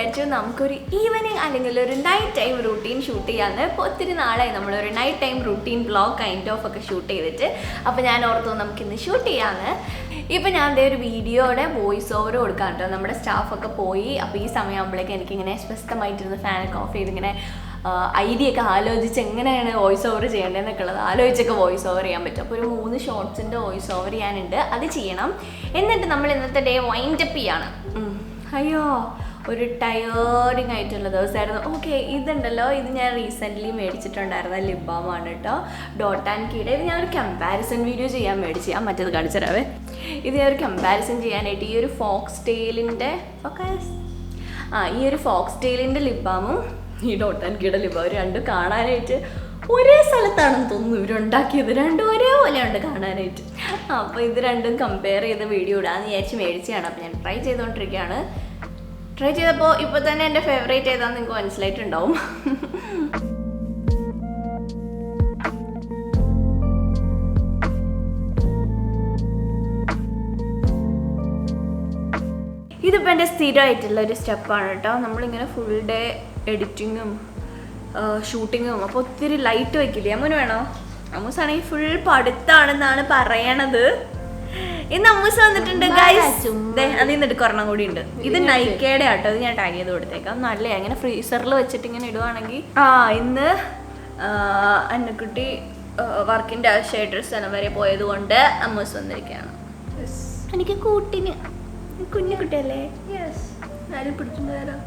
വിചാരിച്ചു നമുക്കൊരു ഈവനിങ് അല്ലെങ്കിൽ ഒരു നൈറ്റ് ടൈം റൂട്ടീൻ ഷൂട്ട് ചെയ്യാമെന്ന്. ഇപ്പോൾ ഒത്തിരി നാളായി നമ്മളൊരു night time routine vlog kind of ഒക്കെ ഷൂട്ട് ചെയ്തിട്ട്. അപ്പോൾ ഞാൻ ഓർത്തു നമുക്കിന്ന് ഷൂട്ട് ചെയ്യാമെന്ന്. ഇപ്പം ഞാൻ അതേ ഒരു വീഡിയോയുടെ വോയിസ് ഓവർ കൊടുക്കാൻ കേട്ടോ. നമ്മുടെ സ്റ്റാഫൊക്കെ പോയി. അപ്പോൾ ഈ സമയമാകുമ്പോഴേക്കും എനിക്കിങ്ങനെ സ്വസ്ഥമായിട്ടിരുന്ന് ഫാനൊക്കെ ഓഫ് ചെയ്ത് ഇങ്ങനെ ഐഡിയ ഒക്കെ ആലോചിച്ച് എങ്ങനെയാണ് വോയിസ് ഓവർ ചെയ്യേണ്ടതെന്നൊക്കെ ഉള്ളത് ആലോചിച്ചൊക്കെ വോയിസ് ഓവർ ചെയ്യാൻ പറ്റും. അപ്പോൾ ഒരു 3 ഷോർട്സിൻ്റെ വോയിസ് ഓവർ ചെയ്യാനുണ്ട്, അത് ചെയ്യണം. എന്നിട്ട് നമ്മൾ ഇന്നത്തെ ഡേ വൈൻഡപ്പ് ചെയ്യാണ്. അയ്യോ ഒരു ടയേർഡിങ് ആയിട്ടുള്ള ദിവസമായിരുന്നു. ഓക്കെ, ഇതുണ്ടല്ലോ, ഇത് ഞാൻ റീസെൻ്റ്ലി മേടിച്ചിട്ടുണ്ടായിരുന്ന ലിപ് ബാമാണ് കേട്ടോ, ഡോട്ട് ആൻഡ് കീയുടെ. ഇത് ഞാനൊരു കമ്പാരിസൺ വീഡിയോ ചെയ്യാൻ മേടിച്ച്, ഞാൻ മറ്റേത് കാണിച്ചു തരാവേ. ഇത് ഞാനൊരു കമ്പാരിസൺ ചെയ്യാനായിട്ട് ഈ ഒരു ഫോക്സ് ടെയിലിൻ്റെ ലിപ് ബാമും ഈ ഡോട്ട് ആൻഡ് കീയുടെ ലിപ് ബാം രണ്ടും കാണാനായിട്ട് ഒരേ സ്ഥലത്താണെന്ന് തോന്നുന്നു ഇവരുണ്ടാക്കിയത്. രണ്ടും ഒരേപോലെ ഉണ്ട് കാണാനായിട്ട്. അപ്പോൾ ഇത് രണ്ടും കമ്പയർ ചെയ്ത് വീഡിയോ ഇടാമെന്ന് വിചാരിച്ച് മേടിച്ചതാണ്. അപ്പോൾ ഞാൻ ട്രൈ ചെയ്തുകൊണ്ടിരിക്കുകയാണ്. ട്രൈ ചെയ്തപ്പോൾ ഇപ്പോൾ തന്നെ എൻ്റെ ഫേവറേറ്റ് ഏതാണെന്ന് നിങ്ങൾക്ക് മനസ്സിലായിട്ടുണ്ടാവും. ഇതിപ്പോൾ എൻ്റെ സ്ഥിരമായിട്ടുള്ള ഒരു സ്റ്റെപ്പാണ് കേട്ടോ. നമ്മളിങ്ങനെ ഫുൾ ഡേ എഡിറ്റിങ്ങും ഷൂട്ടിങ്ങും അപ്പോൾ ഒത്തിരി ലൈറ്റ് വയ്ക്കില്ലേ. അമ്മൂന് വേണോ? അമ്മൂസാണെങ്കിൽ ഫുൾ പഠിത്തമാണെന്നാണ് പറയണത്. ഇന്ന് അമ്മൂസ് വന്നിട്ടുണ്ട് ഗൈസ്. അതിൽ നിന്ന് എടുക്കൊരെണ്ണം കൂടി ഉണ്ട്. ഇത് നൈക്കയുടെ ആട്ടോ, ഇത് ഞാൻ ടാഗ് ചെയ്ത് കൊടുത്തേക്കാം. നല്ല ഇങ്ങനെ ഫ്രീസറിൽ വെച്ചിട്ട് ഇങ്ങനെ ഇടുവാണെങ്കിൽ. ഇന്ന് അന്നക്കുട്ടി വർക്കിൻ്റെ ആവശ്യമായിട്ടൊരു സ്ഥലം വരെ പോയത് കൊണ്ട് അമ്മൂസ് വന്നിരിക്കുകയാണ്. എനിക്ക് കൂട്ടിന് കുഞ്ഞു കുട്ടിയല്ലേ? ആരും പിടിച്ചിട്ട് വരാം.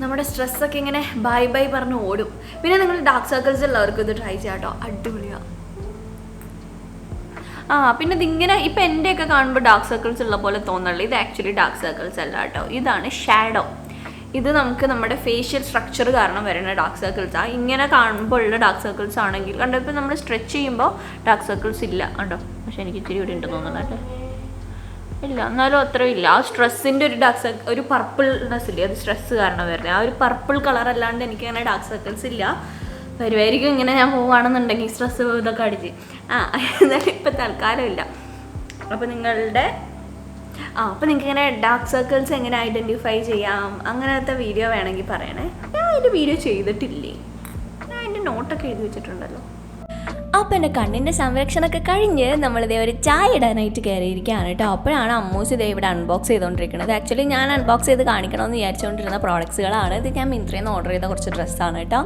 നമ്മുടെ സ്ട്രെസ്സൊക്കെ ഇങ്ങനെ ബൈ ബൈ പറഞ്ഞ് ഓടും. പിന്നെ നിങ്ങൾ ഡാർക്ക് സർക്കിൾസ് ഉള്ളവർക്ക് ഇത് ട്രൈ ചെയ്യാം കേട്ടോ, അടിപൊളിയാണ്. പിന്നെ ഇതിങ്ങനെ ഇപ്പം എൻ്റെയൊക്കെ കാണുമ്പോൾ ഡാർക്ക് സർക്കിൾസ് ഉള്ള പോലെ തോന്നുള്ളൂ. ഇത് ആക്ച്വലി ഡാർക്ക് സർക്കിൾസ് അല്ല കേട്ടോ, ഇതാണ് ഷാഡോ. ഇത് നമുക്ക് നമ്മുടെ ഫേഷ്യൽ സ്ട്രക്ചർ കാരണം വരുന്ന ഡാർക്ക് സർക്കിൾസാണ്. ഇങ്ങനെ കാണുമ്പോൾ ഉള്ള ഡാർക്ക് സർക്കിൾസ് ആണെങ്കിൽ കണ്ടോ, ഇപ്പം നമ്മൾ സ്ട്രെച്ച് ചെയ്യുമ്പോൾ ഡാർക്ക് സർക്കിൾസ് ഇല്ല കണ്ടോ. പക്ഷെ എനിക്ക് ഇച്ചിരി ഇവിടെ ഉണ്ട് തോന്നുന്നു കേട്ടോ. ഇല്ല, എന്നാലും അത്രയും ഇല്ല. ആ സ്ട്രെസ്സിൻ്റെ ഒരു ഒരു പർപ്പിൾനെസ് ഇല്ലേ, അത് സ്ട്രെസ്സ് കാരണം വരുന്നത്. ആ ഒരു പർപ്പിൾ കളർ അല്ലാണ്ട് എനിക്ക് അങ്ങനെ ഡാർക്ക് സർക്കിൾസ് ഇല്ല. വരുമായിരിക്കും ഇങ്ങനെ ഞാൻ പോവുകയാണെന്നുണ്ടെങ്കിൽ സ്ട്രെസ്സ് ഇതൊക്കെ അടിച്ച്. എന്നാലും ഇപ്പം തൽക്കാലം ഇല്ല. അപ്പോൾ നിങ്ങൾക്ക് ഇങ്ങനെ ഡാർക്ക് സർക്കിൾസ് എങ്ങനെ ഐഡൻറ്റിഫൈ ചെയ്യാം അങ്ങനത്തെ വീഡിയോ വേണമെങ്കിൽ പറയണേ. ഞാൻ അതിൻ്റെ വീഡിയോ ചെയ്തിട്ടില്ലേ, ഞാൻ അതിൻ്റെ നോട്ടൊക്കെ എഴുതി വെച്ചിട്ടുണ്ടല്ലോ. അപ്പോൾ എൻ്റെ കണ്ണിൻ്റെ സംരക്ഷണമൊക്കെ കഴിഞ്ഞ് നമ്മളിതേ ഒരു ചായ ഇടാനായിട്ട് കയറിയിരിക്കുകയാണ് കേട്ടോ. അപ്പോഴാണ് അമ്മൂസ് ഇതേ ഇവിടെ അൺബോക്സ് ചെയ്തുകൊണ്ടിരിക്കുന്നത്. ആക്ച്വലി ഞാൻ അൺബോക്സ് ചെയ്ത് കാണിക്കണമെന്ന് വിചാരിച്ചുകൊണ്ടിരുന്ന പ്രോഡക്ട്സുകളാണ്. ഇത് ഞാൻ മിന്ത്രയിൽ നിന്ന് ഓർഡർ ചെയ്ത കുറച്ച് ഡ്രസ്സാണ് കേട്ടോ.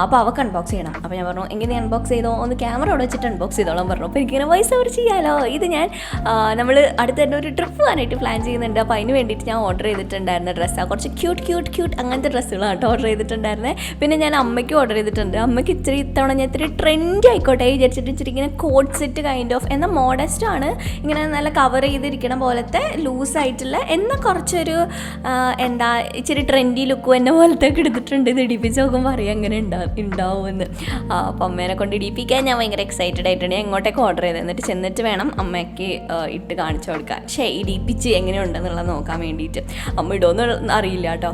അപ്പോൾ അവൾക്ക് അൺബോക്സ് ചെയ്യണം. അപ്പോൾ ഞാൻ പറഞ്ഞു എങ്കിൽ നീ അൺബോക്സ് ചെയ്തോ, ഒന്ന് ക്യാമറ അവിടെ വെച്ചിട്ട് അൺബോക്സ് ചെയ്തോളാം പറഞ്ഞു. അപ്പോൾ എനിക്കിങ്ങനെ വോയിസ് ഓവർ ചെയ്യാമല്ലോ. ഇത് ഞാൻ നമ്മൾ അടുത്ത് തന്നെ ഒരു ട്രിപ്പ് പോകാനായിട്ട് പ്ലാൻ ചെയ്യുന്നുണ്ട്. അപ്പോൾ അതിന് വേണ്ടിയിട്ട് ഞാൻ ഓർഡർ ചെയ്തിട്ടുണ്ടായിരുന്ന ഡ്രസ്സാണ്. കുറച്ച് ക്യൂട്ട് അങ്ങനത്തെ ഡ്രസ്സുകളാണ് കേട്ടോ ഓർഡർ ചെയ്തിട്ടുണ്ടായിരുന്നത്. പിന്നെ ഞാൻ അമ്മയ്ക്ക് ഓർഡർ ചെയ്തിട്ടുണ്ട്. അമ്മയ്ക്ക് ഇത്തവണ ഞാൻ ഇത്തിരി ട്രെൻഡ് ആയിക്കോട്ടെ വിചാരിച്ചിട്ട് ഇച്ചിരി ഇങ്ങനെ കോഡ് സെറ്റ് കൈൻഡ് ഓഫ് എന്നാൽ മോഡസ്റ്റ് ആണ്, ഇങ്ങനെ നല്ല കവർ ചെയ്തിരിക്കണ പോലത്തെ ലൂസായിട്ടുള്ള എന്നാൽ കുറച്ചൊരു ഇച്ചിരി ട്രെൻഡി ലുക്കും എന്നെ പോലത്തെ ഒക്കെ എടുത്തിട്ടുണ്ട്. ഇത് ഇടിപ്പിച്ച് നോക്കുമ്പോൾ അറിയാം അങ്ങനെ ഉണ്ടാവുമെന്ന്. അപ്പം അമ്മേനെ കൊണ്ട് ഇടിപ്പിക്കാൻ ഞാൻ ഭയങ്കര എക്സൈറ്റഡ് ആയിട്ടുണ്ട്. ഞാൻ ഇങ്ങോട്ടേക്ക് ഓർഡർ ചെയ്ത് എന്നിട്ട് ചെന്നിട്ട് വേണം അമ്മയ്ക്ക് ഇട്ട് കാണിച്ചു കൊടുക്കാൻ. ഇടിപ്പിച്ച് എങ്ങനെയുണ്ടെന്നുള്ളത് നോക്കാൻ വേണ്ടിയിട്ട്. അമ്മ ഇടുമെന്ന് അറിയില്ല കേട്ടോ.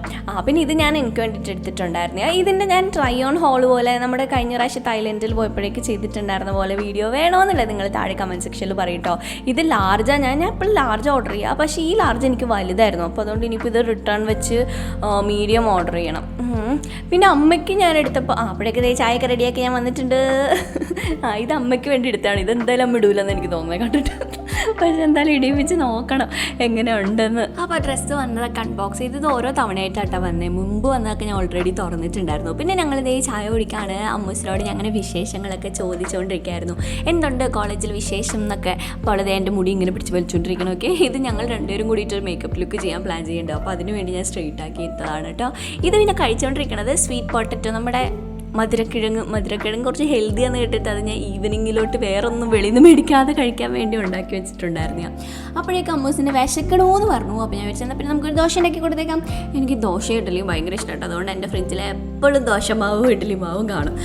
പിന്നെ ഇത് ഞാൻ എനിക്ക് വേണ്ടിയിട്ട് എടുത്തിട്ടുണ്ടായിരുന്നു. ഇതിൻ്റെ ഞാൻ ട്രൈ ഓൺ ഹോൾ പോലെ നമ്മുടെ കഴിഞ്ഞ പ്രാവശ്യം തായ്ലൻഡിൽ പോയപ്പോഴേക്ക് ചെയ്തിട്ടുണ്ടായിരുന്ന പോലെ വീഡിയോ വേണമെന്നുള്ളത് നിങ്ങൾ താഴെ കമൻറ്റ് സെക്ഷനിൽ പറയട്ടോ. ഇത് ലാർജാണ്, ഞാൻ എപ്പോഴും ലാർജ് ഓർഡർ ചെയ്യുക. പക്ഷേ ഈ ലാർജ് എനിക്ക് വലുതായിരുന്നു. അപ്പോൾ അതുകൊണ്ട് ഇനിയിപ്പോൾ ഇത് റിട്ടേൺ വെച്ച് മീഡിയം ഓർഡർ ചെയ്യണം. പിന്നെ അമ്മയ്ക്ക് ഞാൻ എടുത്തപ്പോൾ അപ്പോഴേക്ക് ചായയൊക്കെ റെഡിയാക്കി ഞാൻ വന്നിട്ടുണ്ട്. ഇത് അമ്മയ്ക്ക് വേണ്ടി എടുത്താണ്. ഇതെന്തായാലും അമ്മ ഇടൂലെന്ന് എനിക്ക് തോന്നുന്നത് കണ്ടിട്ട്. പക്ഷെ എന്തായാലും ഇടിപ്പിച്ച് നോക്കണം എങ്ങനെ ഉണ്ടെന്ന്. അപ്പോൾ ഡ്രസ്സ് വന്നതൊക്കെ അൺബോക്സ് ചെയ്ത് ഇത് ഓരോ തവണയായിട്ടാണ് വന്നത്. മുമ്പ് വന്നതൊക്കെ ഞാൻ ഓൾറെഡി തുറന്നിട്ടുണ്ടായിരുന്നു. പിന്നെ ഞങ്ങളിതേ ചായ കുടിക്കാണ്. അമ്മൂസിനോട് ഞങ്ങനെ വിശേഷങ്ങളൊക്കെ ചോദിച്ചുകൊണ്ടിരിക്കുകയായിരുന്നു. എന്തുണ്ട് കോളേജിൽ വിശേഷം എന്നൊക്കെ. അപ്പോൾ അതേ എൻ്റെ മുടി ഇങ്ങനെ പിടിച്ച് വലിച്ചുകൊണ്ടിരിക്കണമൊക്കെ. ഇത് ഞങ്ങൾ രണ്ടുപേരും കൂടിയിട്ട് ഒരു മേക്കപ്പ് ലുക്ക് ചെയ്യാൻ പ്ലാൻ ചെയ്യുന്നുണ്ട്. അപ്പോൾ അതിന് വേണ്ടി ഞാൻ സ്ട്രെയിറ്റ് ആക്കി ഇട്ടതാണ് കേട്ടോ. ഇത് പിന്നെ കഴിച്ചുകൊണ്ടിരിക്കുന്നത് സ്വീറ്റ് പൊട്ടറ്റോ, നമ്മുടെ മധുരക്കിഴങ്ങ് കുറച്ച് ഹെൽത്തിയാന്ന് കേട്ടിട്ട് അത് ഞാൻ ഈവനിങ്ങിലോട്ട് വേറെ ഒന്നും വെളിയിൽ നിന്ന് മേടിക്കാതെ കഴിക്കാൻ വേണ്ടി ഉണ്ടാക്കി വെച്ചിട്ടുണ്ടായിരുന്നു ഞാൻ. അപ്പോഴേക്കും അമ്മൂസിൻ്റെ വിശക്കണമെന്ന് പറഞ്ഞു. അപ്പോൾ ഞാൻ വെച്ചാൽ പിന്നെ നമുക്കൊരു ദോശ ഉണ്ടാക്കി കൊടുത്തേക്കാം. എനിക്ക് ദോശ ഇഡ്ഡലിയും ഭയങ്കര ഇഷ്ടമായിട്ട്. അതുകൊണ്ട് എൻ്റെ ഫ്രിഡ്ജിൽ എപ്പോഴും ദോശമാവും ഇഡ്ഡലി മാവും കാണും.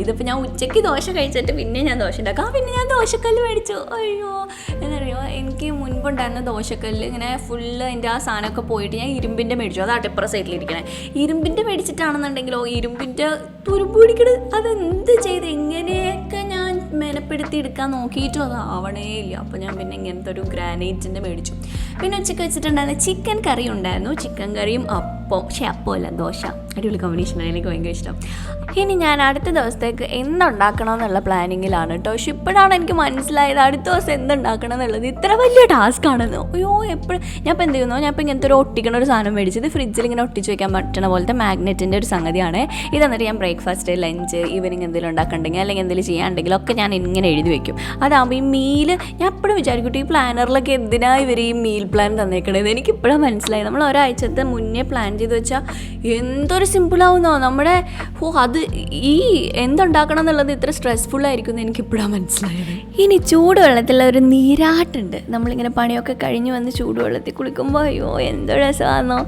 ഇതിപ്പോൾ ഞാൻ ഉച്ചയ്ക്ക് ദോശ കഴിച്ചിട്ട് പിന്നെ ഞാൻ ദോശ ഉണ്ടാക്കാം. പിന്നെ ഞാൻ ദോശക്കല്ല് മേടിച്ചു. അയ്യോ എന്നറിയോ, എനിക്ക് മുൻപുണ്ടായിരുന്ന ദോശക്കല്ല് ഇങ്ങനെ ഫുള്ള് അതിൻ്റെ ആ സാധനമൊക്കെ പോയിട്ട് ഞാൻ ഇരുമ്പിൻ്റെ മേടിച്ചു. അതാട്ടെ ഇപ്പുറ സൈഡിലിരിക്കണേ. ഇരുമ്പിൻ്റെ മേടിച്ചിട്ടാണെന്നുണ്ടെങ്കിലോ ഇരുമ്പിൻ്റെ തുരുമ്പ് പിടിക്കണത് അതെന്ത് ചെയ്ത് എങ്ങനെയൊക്കെ ഞാൻ മെനപ്പെടുത്തി എടുക്കാൻ നോക്കിയിട്ടും അത് ആവണേ ഇല്ല. അപ്പോൾ ഞാൻ പിന്നെ ഇങ്ങനത്തെ ഒരു ഗ്രാനൈറ്റിൻ്റെ മേടിച്ചു. പിന്നെ ഉച്ചയ്ക്ക് വെച്ചിട്ടുണ്ടായിരുന്ന ചിക്കൻ കറി ഉണ്ടായിരുന്നു. ചിക്കൻ കറിയും അപ്പമല്ല ദോശ, അടിപൊളി കോമ്പിനേഷനാണ്, എനിക്ക് ഭയങ്കര ഇഷ്ടം. ഇനി ഞാൻ അടുത്ത ദിവസത്തേക്ക് എന്തുണ്ടാക്കണമെന്നുള്ള പ്ലാനിങ്ങിലാണ് കേട്ടോ. പക്ഷെ ഇപ്പോഴാണ് എനിക്ക് മനസ്സിലായത് അടുത്ത ദിവസം എന്തുണ്ടാക്കണം എന്നുള്ളത് ഇത്ര വലിയ ടാസ്ക് ആണെന്ന്. അയ്യോ എപ്പോഴും ഞാൻ ഇപ്പോൾ എന്ത് ചെയ്യുന്നു, ഞാൻ ഇപ്പോൾ ഇങ്ങനത്തെ ഒരു ഒട്ടിക്കണ ഒരു സാധനം മേടിച്ചത് ഫ്രിഡ്ജിൽ ഇങ്ങനെ ഒട്ടിച്ച് വെക്കാൻ പറ്റണ പോലത്തെ മാഗ്നറ്റിൻ്റെ ഒരു സംഗതിയാണ്. ഇത് എന്നിട്ട് ഞാൻ ബ്രേക്ക്ഫാസ്റ്റ്, ലഞ്ച്, ഈവനിങ് എന്തെങ്കിലും ഉണ്ടാക്കണ്ടെങ്കിൽ അല്ലെങ്കിൽ എന്തെങ്കിലും ചെയ്യാണ്ടെങ്കിൽ ഒക്കെ ഞാൻ ഇങ്ങനെ എഴുതി വെക്കും. അതാകുമ്പോൾ ഈ മീൽ ഞാൻ എപ്പോഴും വിചാരിക്കട്ടെ ഈ പ്ലാനറിലൊക്കെ എന്തിനാണ് ഇവർ ഈ മീൽ പ്ലാൻ തന്നേക്കണത്. എനിക്കിപ്പോഴും മനസ്സിലായി. നമ്മൾ ഒരാഴ്ചത്തെ മുന്നേ പ്ലാൻ ചെയ്ത് വെച്ചാൽ എന്തൊരു സിമ്പിളാവുന്നോ നമ്മുടെ. അത് ഈ എന്തുണ്ടാക്കണം എന്നുള്ളത് ഇത്ര സ്ട്രെസ്ഫുള്ളായിരിക്കും എന്ന് എനിക്കിപ്പോഴാണ് മനസ്സിലായത്. ഇനി ചൂടുവെള്ളത്തിലുള്ള ഒരു നീരാട്ടുണ്ട്. നമ്മളിങ്ങനെ പണിയൊക്കെ കഴിഞ്ഞ് വന്ന് ചൂടുവെള്ളത്തിൽ കുളിക്കുമ്പോൾ അയ്യോ എന്തോ രസമാണെന്നോ.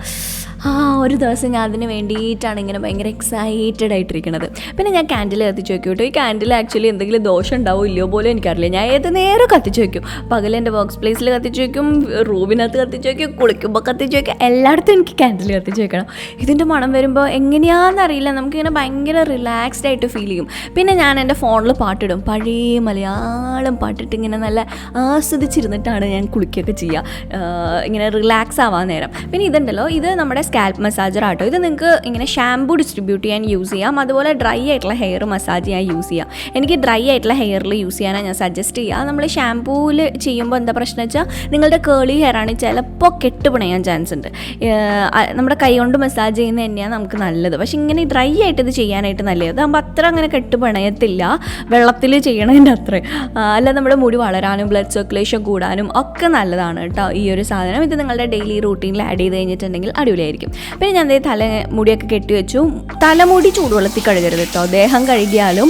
ഒരു ദിവസം ഞാൻ അതിന് വേണ്ടിയിട്ടാണ് ഇങ്ങനെ ഭയങ്കര എക്സൈറ്റഡ് ആയിട്ടിരിക്കുന്നത്. പിന്നെ ഞാൻ ക്യാൻഡിൽ കത്തിച്ച് വയ്ക്കും കേട്ടോ. ഈ ക്യാൻഡിൽ ആക്ച്വലി എന്തെങ്കിലും ദോഷം ഉണ്ടാവും ഇല്ലയോ പോലും എനിക്കറിയില്ല. ഞാൻ ഏത് നേരം കത്തിച്ച് വയ്ക്കും. പകൽ എൻ്റെ വർക്ക് പ്ലേസിൽ കത്തിച്ച് വയ്ക്കും, റൂമിനകത്ത് കത്തിച്ച് വയ്ക്കും, കുളിക്കുമ്പോൾ കത്തിച്ച് വയ്ക്കും, എല്ലായിടത്തും എനിക്ക് ക്യാൻഡിൽ കത്തിച്ച് വെക്കണം. ഇതിൻ്റെ മണം വരുമ്പോൾ എങ്ങനെയാണെന്നറിയില്ല, നമുക്കിങ്ങനെ ഭയങ്കര റിലാക്സ്ഡ് ആയിട്ട് ഫീൽ ചെയ്യും. പിന്നെ ഞാൻ എൻ്റെ ഫോണിൽ പാട്ടിടും, പഴയ മലയാളം പാട്ടിട്ട് ഇങ്ങനെ നല്ല ആസ്വദിച്ചിരുന്നിട്ടാണ് ഞാൻ കുളിക്കുകയൊക്കെ ചെയ്യുക, ഇങ്ങനെ റിലാക്സ് ആവാൻ നേരം. പിന്നെ ഇതുണ്ടല്ലോ, ഇത് നമ്മുടെ സ്കാൽപ്പ് മസാജർ ആട്ടോ. ഇത് നിങ്ങൾക്ക് ഇങ്ങനെ ഷാംപൂ ഡിസ്ട്രിബ്യൂട്ട് ചെയ്യാൻ യൂസ് ചെയ്യാം, അതുപോലെ ഡ്രൈ ആയിട്ടുള്ള ഹെയർ മസാജ് ചെയ്യാൻ യൂസ് ചെയ്യാം. എനിക്ക് ഡ്രൈ ആയിട്ടുള്ള ഹെയറിൽ യൂസ് ചെയ്യാനാണ് ഞാൻ സജസ്റ്റ് ചെയ്യുക. നമ്മൾ ഷാംപൂവിൽ ചെയ്യുമ്പോൾ എന്താ പ്രശ്നം വെച്ചാൽ നിങ്ങളുടെ കേളി ഹെയർ ആണ് ചിലപ്പോൾ കെട്ടുപിണയാൻ ചാൻസ് ഉണ്ട്. നമ്മുടെ കൈ കൊണ്ട് മസാജ് ചെയ്യുന്നത് തന്നെയാണ് നമുക്ക് നല്ലത്. പക്ഷേ ഇങ്ങനെ ഡ്രൈ ആയിട്ട് ഇത് ചെയ്യാനായിട്ട് നല്ലത്. അതാകുമ്പോൾ അത്ര അങ്ങനെ കെട്ടുപിണയത്തില്ല, വെള്ളത്തിൽ ചെയ്യണതിൻ്റെ അത്രയും. അല്ല നമ്മുടെ മുടി വളരാനും ബ്ലഡ് സർക്കുലേഷൻ കൂടാനും ഒക്കെ നല്ലതാണ് കേട്ടോ ഈ ഒരു സാധനം. ഇത് നിങ്ങളുടെ ഡെയിലി റൂട്ടീനിൽ ആഡ് ചെയ്ത് കഴിഞ്ഞിട്ടുണ്ടെങ്കിൽ അടിപൊളിയായിരിക്കും. പിന്നെ ഞാൻ തലമുടിയൊക്കെ കെട്ടിവെച്ചു. തലമുടി ചൂടുവെള്ളത്തിൽ കഴുകരുത് കേട്ടോ. ദേഹം കഴുകിയാലും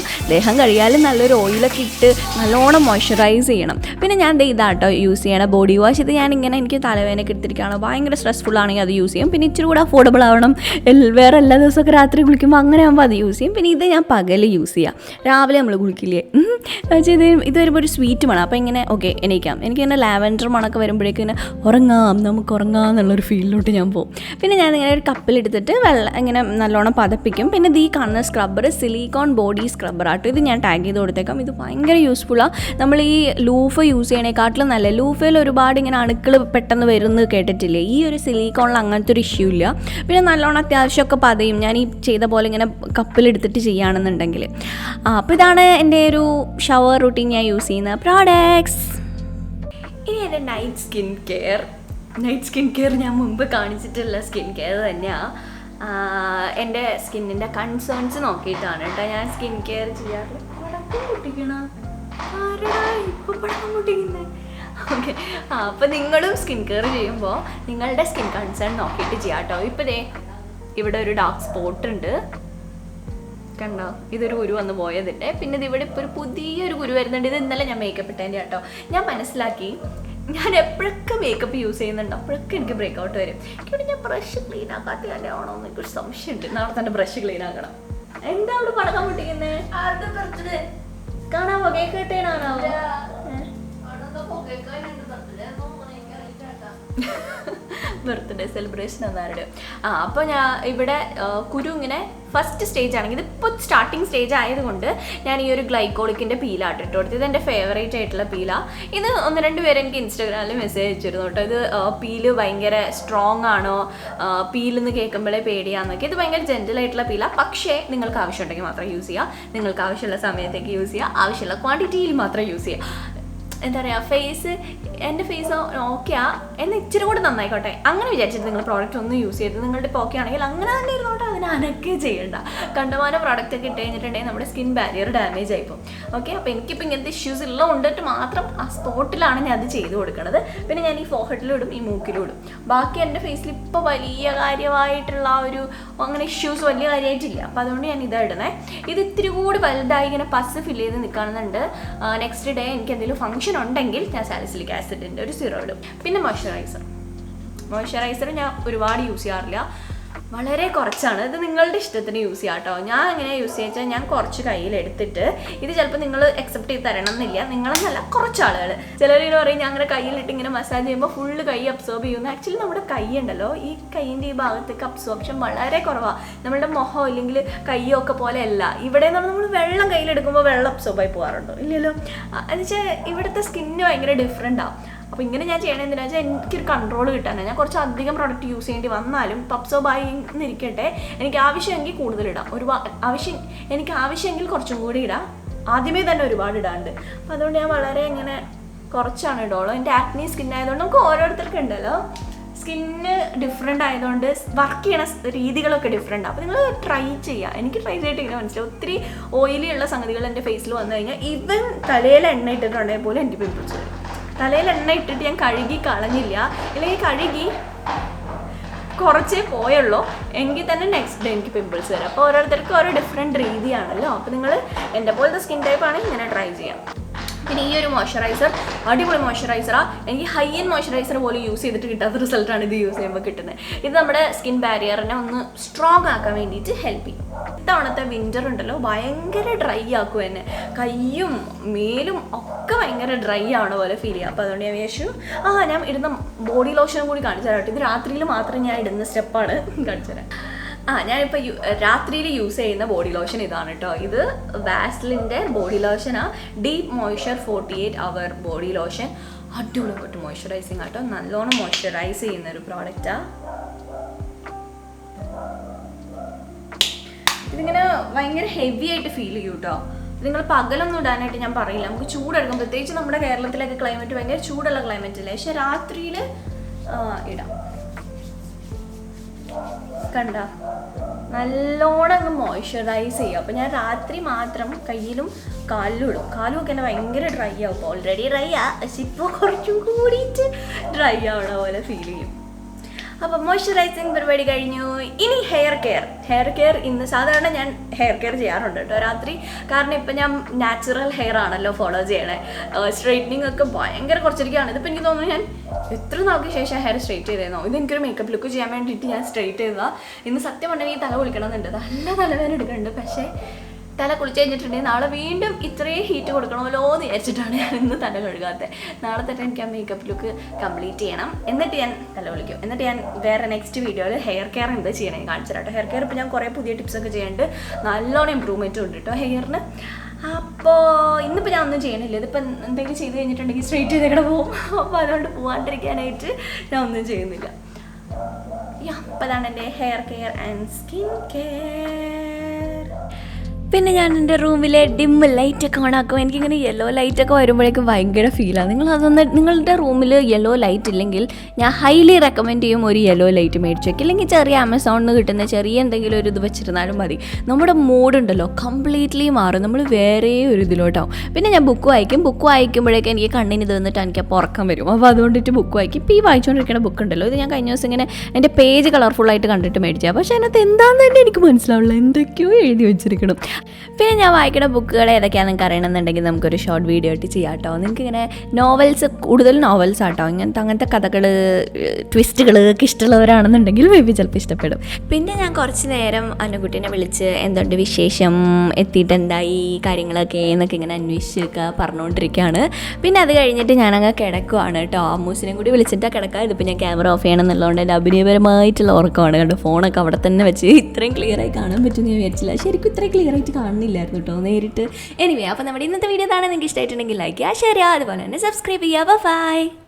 നല്ലൊരു ഓയിലൊക്കെ ഇട്ട് നല്ലോണം മോയ്സ്ചറൈസ് ചെയ്യണം. പിന്നെ ഞാൻ ഇതാട്ടോ യൂസ് ചെയ്യണം ബോഡി വാഷ്. ഇത് ഞാനിങ്ങനെ എനിക്ക് തലവേദനയൊക്കെ എടുത്തിരിക്കുകയാണ്, ഭയങ്കര സ്ട്രെസ്ഫുൾ ആണെങ്കിൽ അത് യൂസ് ചെയ്യും. പിന്നെ ഇച്ചിരി കൂടെ അഫോർഡബിൾ ആവണം, വേറെ എല്ലാ ദിവസമൊക്കെ രാത്രി കുളിക്കുമ്പോൾ അങ്ങനെ ആകുമ്പോൾ അത് യൂസ് ചെയ്യും. പിന്നെ ഇത് ഞാൻ പകൽ യൂസ് ചെയ്യാം, രാവിലെ നമ്മൾ കുളിക്കില്ലേ. ഇത് വരുമ്പോൾ ഒരു സ്വീറ്റ് മണം. അപ്പോൾ ഇങ്ങനെ ഓക്കെ എണീക്കാം. എനിക്കിങ്ങനെ ലാവൻഡർ മണമൊക്കെ വരുമ്പോഴേക്കും ഇങ്ങനെ നമുക്ക് ഉറങ്ങാം എന്നുള്ളൊരു ഫീലിലോട്ട് ഞാൻ പോകും. പിന്നെ ഞാൻ ഇങ്ങനെ ഒരു കപ്പിലെടുത്തിട്ട് വെള്ളം ഇങ്ങനെ നല്ലോണം പതപ്പിക്കും. പിന്നെ ഈ കാണുന്ന സ്ക്രബ്ബർ സിലിക്കോൺ ബോഡി സ്ക്രബ്ബർ ആട്ടോ. ഇത് ഞാൻ ടാഗ് ചെയ്ത് കൊടുത്തേക്കാം. ഇത് ഭയങ്കര യൂസ്ഫുള്ളാണ്. നമ്മൾ ഈ ലൂഫ് യൂസ് ചെയ്യണേക്കാട്ടിലും നല്ല. ലൂഫയിൽ ഒരുപാട് ഇങ്ങനെ അണുക്കൾ പെട്ടെന്ന് വരുന്നത് കേട്ടിട്ടില്ലേ. ഈ ഒരു സിലിക്കോണിൽ അങ്ങനത്തെ ഒരു ഇഷ്യൂ ഇല്ല. പിന്നെ നല്ലോണം അത്യാവശ്യമൊക്കെ പതയും. ഞാൻ ഈ ചെയ്ത പോലെ ഇങ്ങനെ കപ്പിലെടുത്തിട്ട് ചെയ്യുകയാണെന്നുണ്ടെങ്കിൽ. അപ്പോൾ ഇതാണ് എൻ്റെ ഒരു ഷവർ റൂട്ടീൻ ഞാൻ യൂസ് ചെയ്യുന്ന പ്രോഡക്ട്സ്. ഇനി എൻ്റെ നൈറ്റ് സ്കിൻ കെയർ ഞാൻ മുമ്പ് കാണിച്ചിട്ടുള്ള സ്കിൻ കെയർ തന്നെയാണ്. എൻ്റെ സ്കിന്നിൻ്റെ കൺസേൺസ് നോക്കിയിട്ടാണ് കേട്ടോ ഞാൻ സ്കിൻ കെയർ ചെയ്യാറ്. ഓക്കെ, അപ്പോൾ നിങ്ങളും സ്കിൻ കെയർ ചെയ്യുമ്പോൾ നിങ്ങളുടെ സ്കിൻ കൺസേൺ നോക്കിയിട്ട് ചെയ്യാം കേട്ടോ. ഇപ്പോൾ ഇവിടെ ഒരു ഡാർക്ക് സ്പോട്ട് ഉണ്ട്, കണ്ടോ? ഇതൊരു കുരു വന്ന് പോയതിൻ്റെ. പിന്നെ ഇതിവിടെ ഇപ്പോൾ ഒരു പുതിയൊരു കുരു വരുന്നുണ്ട്. ഇത് ഇന്നലെ ഞാൻ മേക്കപ്പ് ഇട്ടതിൻ്റെ കേട്ടോ. ഞാൻ മനസ്സിലാക്കി ഞാൻ എപ്പോഴൊക്കെ മേക്കപ്പ് യൂസ് ചെയ്യുന്നുണ്ട് അപ്പോഴൊക്കെ എനിക്ക് ബ്രേക്ക് ഔട്ട് വരും. ഇവിടെ ഞാൻ ബ്രഷ് ക്ലീൻ ആക്കാത്ത ആണോ എന്ന് എനിക്കൊരു സംശയമുണ്ട്. നാളെ തന്നെ ബ്രഷ് ക്ലീൻ ആക്കണം. എന്താ അവിടെ പടക്കാൻ പൊട്ടിക്കുന്നത്? കാണാമോ? കേക്ക് കിട്ടേനാണോ? ബർത്ത്ഡേ സെലിബ്രേഷൻ എന്നാരുടെ. അപ്പോൾ ഞാൻ ഇവിടെ കുരു ഇങ്ങനെ ഫസ്റ്റ് സ്റ്റേജ് ആണെങ്കിൽ ഇതിപ്പോൾ സ്റ്റാർട്ടിങ് സ്റ്റേജ് ആയതുകൊണ്ട് ഞാൻ ഈ ഒരു ഗ്ലൈക്കോളിക്കിൻ്റെ പീലായിട്ട് ഇട്ട് കൊടുത്തത്. ഇതെൻ്റെ ഫേവറേറ്റ് ആയിട്ടുള്ള പീലാണ്. ഇത് 1-2 പേര് എനിക്ക് ഇൻസ്റ്റാഗ്രാമിൽ മെസ്സേജ് അയച്ചിരുന്നു കേട്ടോ. ഇത് പീല് ഭയങ്കര സ്ട്രോങ് ആണോ, പീലെന്ന് കേൾക്കുമ്പോഴേ പേടിയാന്നൊക്കെ. ഇത് ഭയങ്കര ജെൻറ്റലായിട്ടുള്ള പീലാണ്. പക്ഷേ നിങ്ങൾക്ക് ആവശ്യമുണ്ടെങ്കിൽ മാത്രം യൂസ് ചെയ്യുക, നിങ്ങൾക്ക് ആവശ്യമുള്ള സമയത്തേക്ക് യൂസ് ചെയ്യുക, ആവശ്യമുള്ള ക്വാണ്ടിറ്റിയിൽ മാത്രം യൂസ് ചെയ്യുക. എന്താ പറയുക, എൻ്റെ ഫേസ് ഓക്കെയാ എന്ന് ഇച്ചിരി കൂടെ നന്നായിക്കോട്ടെ അങ്ങനെ വിചാരിച്ചിട്ട് നിങ്ങൾ പ്രോഡക്റ്റ് ഒന്നും യൂസ് ചെയ്ത് നിങ്ങളുടെ ഇപ്പോൾ ഓക്കെ ആണെങ്കിൽ അങ്ങനെ തന്നെ ഇരുന്നോട്ടെ, അതിന് അനക്കേ ചെയ്യണ്ട. കണ്ടമാനം പ്രോഡക്റ്റ് ഒക്കെ ഇട്ട് കഴിഞ്ഞിട്ടുണ്ടെങ്കിൽ നമ്മുടെ സ്കിൻ ബാരിയർ ഡാമേജ് ആയിപ്പോൾ. ഓക്കെ, അപ്പോൾ എനിക്കിപ്പോൾ ഇങ്ങനത്തെ ഇഷ്യൂസ് ഉള്ളതുകൊണ്ടിട്ട് മാത്രം ആ സ്പോട്ടിലാണ് ഞാൻ അത് ചെയ്ത് കൊടുക്കുന്നത്. പിന്നെ ഞാൻ ഈ ഫോർഹെഡിലും ഇടും, ഈ മൂക്കിലും ഇടും. ബാക്കി എൻ്റെ ഫേസിൽ ഇപ്പോൾ വലിയ കാര്യമായിട്ടുള്ള ഒരു അങ്ങനെ ഇഷ്യൂസ് വലിയ കാര്യമായിട്ടില്ല. അപ്പോൾ അതുകൊണ്ട് ഞാൻ ഇതാ ഇടുന്നത്. ഇത് ഇത്തിരി കൂടി വലുതായി ഇങ്ങനെ പസ് ഫില്ല് ചെയ്ത് നിൽക്കണമെന്നുണ്ട്. നെക്സ്റ്റ് ഡേ എനിക്ക് എന്തെങ്കിലും ഫംഗ്ഷൻ ഉണ്ടെങ്കിൽ ഞാൻ സാലിസിലിക് ആസിഡിൻ്റെ ഒരു സിറം ഇടും. പിന്നെ മോയ്സ്ചറൈസർ ഞാൻ ഒരുപാട് യൂസ് ചെയ്യാറില്ല. വളരെ കുറച്ചാണ്. ഇത് നിങ്ങളുടെ ഇഷ്ടത്തിന് യൂസ് ചെയ്യാം കേട്ടോ. ഞാൻ എങ്ങനെ യൂസ് ചെയ്യാച്ചാൽ ഞാൻ കുറച്ച് കയ്യിലെടുത്തിട്ട്, ഇത് ചിലപ്പോൾ നിങ്ങൾ അക്സെപ്റ്റ് ചെയ്ത് തരണം എന്നില്ല, നിങ്ങളെന്നല്ല കുറച്ച് ആളുകൾ. ചിലരിങ്ങനെ പറയും ഞാൻ അങ്ങനെ കയ്യിലിട്ട് ഇങ്ങനെ മസാജ് ചെയ്യുമ്പോൾ ഫുള്ള് കൈ അബ്സോർബ് ചെയ്യുന്നു. ആക്ച്വലി നമ്മുടെ കൈ ഉണ്ടല്ലോ, ഈ കൈയിൻ്റെ ഈ ഭാഗത്തേക്ക് അബ്സോർപ്ഷൻ വളരെ കുറവാണ്. നമ്മളുടെ മുഖം ഇല്ലെങ്കിൽ കയ്യോ ഒക്കെ പോലെ അല്ല. ഇവിടെ എന്ന് പറഞ്ഞാൽ നമ്മൾ വെള്ളം കയ്യിലെടുക്കുമ്പോൾ വെള്ളം അബ്സോർബായി പോകാറുണ്ടോ? ഇല്ലല്ലോ. എന്നുവെച്ചാൽ ഇവിടുത്തെ സ്കിന്ന് ഭയങ്കര ഡിഫറെൻ്റ് ആവും. അപ്പോൾ ഇങ്ങനെ ഞാൻ ചെയ്യണത് എന്തിനാ വെച്ചാൽ എനിക്കൊരു കൺട്രോൾ കിട്ടാനാണ്. ഞാൻ കുറച്ച് അധികം പ്രോഡക്റ്റ് യൂസ് ചെയ്യേണ്ടി വന്നാലും അബ്സോർബായി എന്നിരിക്കട്ടെ, എനിക്ക് ആവശ്യമെങ്കിൽ കൂടുതലിടാം. എനിക്ക് ആവശ്യമെങ്കിൽ കുറച്ചും കൂടി ഇടാം. ആദ്യമേ തന്നെ ഒരുപാട് ഇടാണ്ട്. അപ്പോൾ അതുകൊണ്ട് ഞാൻ വളരെ ഇങ്ങനെ കുറച്ചാണ് ഇടുള്ളൂ. എൻ്റെ ആക്നി സ്കിൻ ആയതുകൊണ്ട് നമുക്ക് ഓരോരുത്തർക്കും ഉണ്ടല്ലോ സ്കിന്ന് ഡിഫറെൻ്റ് ആയതുകൊണ്ട് വർക്ക് ചെയ്യണ രീതികളൊക്കെ ഡിഫറെൻ്റ്. അപ്പോൾ നിങ്ങൾ ട്രൈ ചെയ്യുക. എനിക്ക് ട്രൈ ചെയ്തിട്ട് ഇങ്ങനെ മനസ്സിലാവും. ഒത്തിരി ഓയിലി ഉള്ള സംഗതികൾ എൻ്റെ ഫേസിൽ വന്നു കഴിഞ്ഞാൽ ഈവൻ തലയിൽ എണ്ണ ഇട്ടിട്ടുണ്ടെങ്കിൽ പോലും എനിക്ക് പിമ്പിൾസ് വരും. തലയിൽ എണ്ണ ഇട്ടിട്ട് ഞാൻ കഴുകി കളഞ്ഞില്ല, അല്ലെങ്കിൽ കഴുകി കുറച്ചേ പോയുള്ളൂ എങ്കിൽ തന്നെ നെക്സ്റ്റ് ഡേ എനിക്ക് പിമ്പിൾസ് വരും. അപ്പോൾ ഓരോരുത്തർക്കും ഓരോ ഡിഫറെൻറ്റ് രീതിയാണല്ലോ. അപ്പോൾ നിങ്ങൾ എൻ്റെ പോലത്തെ സ്കിൻ ടൈപ്പാണെങ്കിൽ ഇങ്ങനെ ട്രൈ ചെയ്യാം. പിന്നെ ഈ ഒരു മോയ്സ്ചറൈസർ അടിപൊളി മോയ്സ്ചറൈസറാണ്. എനിക്ക് ഹൈ എൻഡ് മോയ്സ്ചറൈസർ പോലും യൂസ് ചെയ്തിട്ട് കിട്ടാത്ത റിസൾട്ടാണ് ഇത് യൂസ് ചെയ്യുമ്പോൾ കിട്ടുന്നത്. ഇത് നമ്മുടെ സ്കിൻ ബാരിയറിനെ ഒന്ന് സ്ട്രോങ് ആക്കാൻ വേണ്ടിയിട്ട് ഹെൽപ്പ് ചെയ്യും. ഇത്തവണത്തെ വിൻ്റർ ഉണ്ടല്ലോ ഭയങ്കര ഡ്രൈ ആക്കും എന്നെ. കയ്യും മേലും ഒക്കെ ഭയങ്കര ഡ്രൈ ആവണ പോലെ ഫീൽ ചെയ്യാം. അപ്പോൾ അതുകൊണ്ട് ഞാൻ വിചാരിച്ചു ഞാൻ ഇടുന്ന ബോഡി ലോഷനും കൂടി കാണിച്ചു തരാം കേട്ടോ. ഇത് രാത്രിയിൽ മാത്രം ഞാൻ ഇടുന്ന സ്റ്റെപ്പാണ്, കാണിച്ചു തരാം. ഞാനിപ്പോൾ രാത്രിയിൽ യൂസ് ചെയ്യുന്ന ബോഡി ലോഷൻ ഇതാണ് കേട്ടോ. ഇത് വാസ്ലിൻ്റെ ബോഡി ലോഷനാണ്. Deep moisture 48 hour body lotion. അടിപൊളി മോയ്സ്ചറൈസിങ് ആട്ടോ. നല്ലോണം മോയ്സ്ചറൈസ് ചെയ്യുന്ന ഒരു പ്രോഡക്റ്റാണ്. ഇതിങ്ങനെ ഭയങ്കര ഹെവി ആയിട്ട് ഫീൽ ചെയ്യും കേട്ടോ. നിങ്ങൾ പകലൊന്നും ഇടാനായിട്ട് ഞാൻ പറയില്ല. നമുക്ക് ചൂടെടുക്കും. പ്രത്യേകിച്ച് നമ്മുടെ കേരളത്തിലൊക്കെ ക്ലൈമറ്റ് ഭയങ്കര ചൂടുള്ള ക്ലൈമറ്റ് അല്ലേ. പക്ഷെ രാത്രിയിൽ ഇടാം. കണ്ട നല്ലോണം അങ്ങ് മോയ്സ്ചറൈസ് ചെയ്യും. അപ്പോൾ ഞാൻ രാത്രി മാത്രം കയ്യിലും കാലിലും ഇടും. കാലും ഒക്കെ എന്നെ ഭയങ്കര ഡ്രൈ ആവും. ഓൾറെഡി ഡ്രൈ പക്ഷെ ഇപ്പോൾ കുറച്ചും കൂടിയിട്ട് ഡ്രൈ ആവണ പോലെ ഫീൽ ചെയ്യും. അപ്പോൾ മോയ്സ്ചറൈസിങ് പരിപാടി കഴിഞ്ഞു. ഇനി ഹെയർ കെയർ ഇന്ന് സാധാരണ ഞാൻ ഹെയർ കെയർ ചെയ്യാറുണ്ട് കേട്ടോ രാത്രി. കാരണം ഇപ്പം ഞാൻ നാച്ചുറൽ ഹെയർ ആണല്ലോ ഫോളോ ചെയ്യണേ. സ്ട്രെയിറ്റനിങ് ഒക്കെ ഭയങ്കര കുറച്ചിരിക്കുകയാണ്. ഇതിപ്പോൾ എനിക്ക് തോന്നുന്നു ഞാൻ എത്ര നാൾക്ക് ശേഷം ഹെയർ സ്ട്രെയിറ്റ് ചെയ്തേന്നോ. ഇതെനിക്കൊരു മേക്കപ്പ് ലുക്ക് ചെയ്യാൻ വേണ്ടിയിട്ട് ഞാൻ സ്ട്രെയിറ്റ് ചെയ്തതാണ്. ഇന്ന് സത്യം പറഞ്ഞാൽ തല കുളിക്കണമെന്നുണ്ട്. നല്ല തലവേദന എടുക്കുന്നുണ്ട്. പക്ഷേ തല കുളിച്ച് കഴിഞ്ഞിട്ടുണ്ടെങ്കിൽ നാളെ വീണ്ടും ഇത്രയും ഹീറ്റ് കൊടുക്കണമല്ലോ എന്ന് വിചാരിച്ചിട്ടാണ് ഞാൻ ഇന്ന് തല കഴുകാത്തത്. നാളെ തന്നെ എനിക്ക് ആ മേക്കപ്പ് ലുക്ക് കംപ്ലീറ്റ് ചെയ്യണം. എന്നിട്ട് ഞാൻ തല കുളിക്കും. എന്നിട്ട് ഞാൻ വേറെ നെക്സ്റ്റ് വീഡിയോയിൽ ഹെയർ കെയർ എന്താ ചെയ്യണേ കാണിച്ചു തരാം. ഹെയർ കെയർ ഇപ്പോൾ ഞാൻ കുറേ പുതിയ ടിപ്സൊക്കെ ചെയ്യുന്നുണ്ട്. നല്ലോണം ഇമ്പ്രൂവ്മെൻറ്റും ഉണ്ട് കേട്ടോ ഹെയറിന്. അപ്പോൾ ഇന്നിപ്പോൾ ഞാൻ ഒന്നും ചെയ്യണില്ല. ഇതിപ്പോൾ എന്തെങ്കിലും ചെയ്ത് കഴിഞ്ഞിട്ടുണ്ടെങ്കിൽ സ്ട്രെയിറ്റ് ചെയ്തേക്കടെ പോകും. അപ്പോൾ അതുകൊണ്ട് പോകാണ്ടിരിക്കാനായിട്ട് ഞാൻ ഒന്നും ചെയ്യുന്നില്ല. അപ്പോൾ അതാണ് എൻ്റെ hair care and skin care. പിന്നെ ഞാൻ എൻ്റെ റൂമിലെ ഡിം ലൈറ്റൊക്കെ ഓണാക്കും. എനിക്കിങ്ങനെ യെല്ലോ ലൈറ്റൊക്കെ വരുമ്പോഴേക്കും ഭയങ്കര ഫീലാണ്. നിങ്ങളുടെ റൂമിൽ യെല്ലോ ലൈറ്റ് ഇല്ലെങ്കിൽ ഞാൻ ഹൈലി റെക്കമെൻഡ് ചെയ്യും ഒരു യെല്ലോ ലൈറ്റ് മേടിച്ച് വയ്ക്കും. ഇല്ലെങ്കിൽ ചെറിയ ആമസോണിൽ നിന്ന് കിട്ടുന്ന ചെറിയ എന്തെങ്കിലും ഒരു ഇത് വെച്ചിരുന്നാലും മതി. നമ്മുടെ മൂഡുണ്ടല്ലോ കംപ്ലീറ്റ്ലി മാറും. നമ്മൾ വേറെ ഒരു ഇതിലോട്ടാവും. പിന്നെ ഞാൻ ബുക്ക് വായിക്കുമ്പോഴേക്കും എനിക്ക് കണ്ണിന് ഇത് വന്നിട്ട് എനിക്ക് അപ്പോൾ ഉറക്കം വരും. അപ്പോൾ അതുകൊണ്ടിട്ട് ബുക്ക് വായിക്കും. ഇപ്പോൾ ഈ വായിച്ചുകൊണ്ടിരിക്കുന്ന ബുക്ക് ഉണ്ടല്ലോ, ഇത് ഞാൻ കഴിഞ്ഞ ദിവസം ഇങ്ങനെ എൻ്റെ പേജ് കളർഫുള്ളായിട്ട് കണ്ടിട്ട് മേടിച്ചാൽ. പക്ഷേ അതിനകത്ത് എന്താണെന്ന് തന്നെ എനിക്ക് മനസ്സിലാവില്ല. എന്തൊക്കെയോ എഴുതി വെച്ചിരിക്കണം. പിന്നെ ഞാൻ വായിക്കുന്ന ബുക്കുകൾ ഏതൊക്കെയാണെന്ന് നിങ്ങൾക്ക് അറിയണമെന്നുണ്ടെങ്കിൽ നമുക്കൊരു ഷോർട്ട് വീഡിയോ ആയിട്ട് ചെയ്യാം കേട്ടോ. നിങ്ങൾക്ക് ഇങ്ങനെ നോവൽസ്, കൂടുതൽ നോവൽസ് ആട്ടോ. അങ്ങനത്തെ കഥകൾ, ട്വിസ്റ്റുകൾ ഒക്കെ ഇഷ്ടമുള്ളവരാണെന്നുണ്ടെങ്കിൽ മേബി ചിലപ്പോൾ ഇഷ്ടപ്പെടും. പിന്നെ ഞാൻ കുറച്ച് നേരം അനുകുട്ടീനെ വിളിച്ച് എന്തുണ്ട് വിശേഷം, എത്തിയിട്ട് എന്തായി കാര്യങ്ങളൊക്കെ എന്നൊക്കെ ഇങ്ങനെ അന്വേഷിച്ചൊക്കെ പറഞ്ഞുകൊണ്ടിരിക്കുകയാണ്. പിന്നെ അത് കഴിഞ്ഞിട്ട് ഞാനങ്ങ് കിടക്കുവാണ് കേട്ടോ. അമ്മൂസിനെയും കൂടി വിളിച്ചിട്ടാണ് കിടക്കുക. ഇതിപ്പോൾ ഞാൻ ക്യാമറ ഓഫ് ചെയ്യണം എന്നുള്ളതുകൊണ്ട് എൻ്റെ അഭിനയപരമായിട്ടുള്ള ഉറക്കമാണ്. കണ്ടോ ഫോണൊക്കെ അവിടെ തന്നെ വെച്ച് ഇത്രയും ക്ലിയറായി കാണാൻ പറ്റുമെന്ന് ഞാൻ വിചാരിച്ചില്ല. ശരിക്കും ഇത്രയും ക്ലിയറായിട്ട് കാണുന്നില്ലായിരുന്നു കേട്ടോ നേരിട്ട്. എനിവേ, അപ്പോൾ നമ്മുടെ ഇന്നത്തെ വീഡിയോ ഇതാണ്. നിങ്ങൾക്ക് ഇഷ്ടമായിട്ടുണ്ടെങ്കിൽ ലൈക്ക് ചെയ്യുക, ഷെയർ ചെയ്യുക, അതുപോലെ തന്നെ സബ്സ്ക്രൈബ് ചെയ്യുക. ബൈ.